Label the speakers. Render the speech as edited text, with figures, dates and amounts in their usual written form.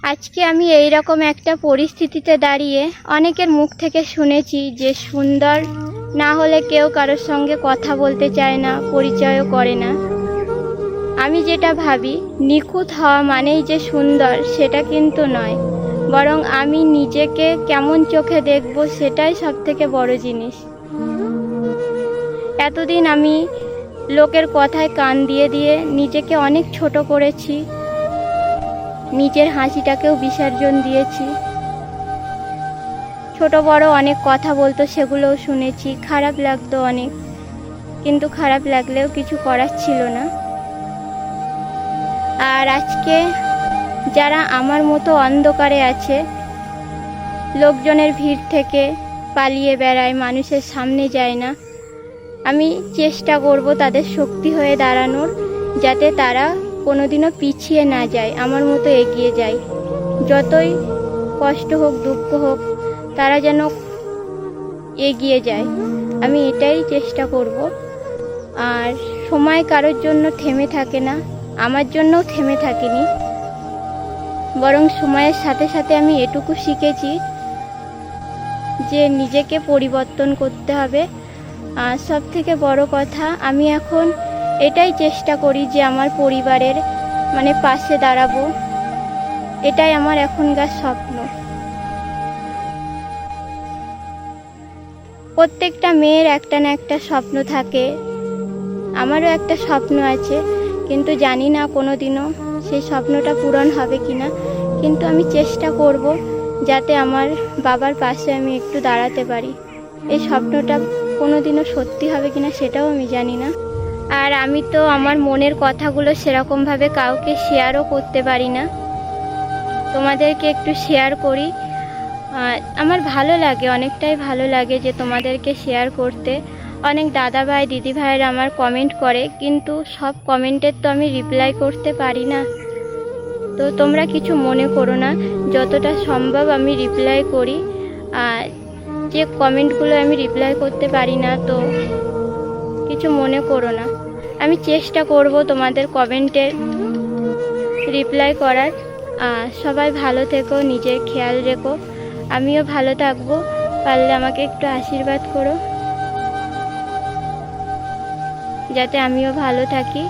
Speaker 1: আজকে আমি এই রকম একটা পরিস্থিতিতে দাঁড়িয়ে অনেকের মুখ থেকে শুনেছি যে সুন্দর না হলে কেউ কারোর সঙ্গে কথা বলতে চায় না, পরিচয়ও করে না। আমি যেটা ভাবি, নিখুঁত হওয়া মানেই যে সুন্দর সেটা কিন্তু নয়, বরং আমি নিজেকে কেমন চোখে দেখব সেটাই সবথেকে বড় জিনিস। এতদিন আমি লোকের কথায় কান দিয়ে দিয়ে নিজেকে অনেক ছোট করেছি, নিজের হাসিটাকেও বিসর্জন দিয়েছি। ছোট বড় অনেক কথা বলতো, সেগুলোও শুনেছি, খারাপ লাগতো অনেক, কিন্তু খারাপ লাগলেও কিছু করার ছিল না। আর আজকে যারা আমার মতো অন্ধকারে আছে, লোকজনের ভিড় থেকে পালিয়ে বেড়ায়, মানুষের সামনে যায় না, আমি চেষ্টা করব তাদের শক্তি হয়ে দাঁড়ানোর, যাতে তারা কোনোদিনও পিছিয়ে না যায়, আমার মতো এগিয়ে যায়। যতই কষ্ট হোক, দুঃখ হোক, তারা যেন এগিয়ে যায়, আমি এটাই চেষ্টা করব। আর সময় কারোর জন্য থেমে থাকে না, আমার জন্যও থেমে থাকেনি, বরং সময়ের সাথে সাথে আমি এটুকু শিখেছি যে নিজেকে পরিবর্তন করতে হবে। আর সব থেকে বড় কথা, আমি এখন এটাই চেষ্টা করি যে আমার পরিবারের পাশে দাঁড়াবো, এটাই আমার এখনকার স্বপ্ন। প্রত্যেকটা মেয়ের একটা না একটা স্বপ্ন থাকে, আমারও একটা স্বপ্ন আছে, কিন্তু জানি না কোনোদিনও সেই স্বপ্নটা পূরণ হবে কিনা। কিন্তু আমি চেষ্টা করব যাতে আমার বাবার পাশে আমি একটু দাঁড়াতে পারি। এই স্বপ্নটা কোনোদিনও সত্যি হবে কিনা সেটাও আমি জানি না। আর আমি তো আমার মনের কথাগুলো সেরকমভাবে কাউকে শেয়ারও করতে পারি না, তোমাদেরকে একটু শেয়ার করি। আমার ভালো লাগে, অনেকটাই ভালো লাগে যে তোমাদেরকে শেয়ার করতে। অনেক দাদা ভাই দিদি ভাইয়েরা আমার কমেন্ট করে, কিন্তু সব কমেন্টের তো আমি রিপ্লাই করতে পারি না, তো তোমরা কিছু মনে করো না, যতটা সম্ভব আমি রিপ্লাই করি। আর যে কমেন্টগুলো আমি রিপ্লাই করতে পারি না, তো কিছু মনে করো না, আমি চেষ্টা করব তোমাদের কমেন্টের রিপ্লাই করার। সবাই ভালো থেকো, নিজের খেয়াল রেখো, আমিও ভালো থাকবো। পারলে আমাকে একটু আশীর্বাদ করো যাতে আমিও ভালো থাকি।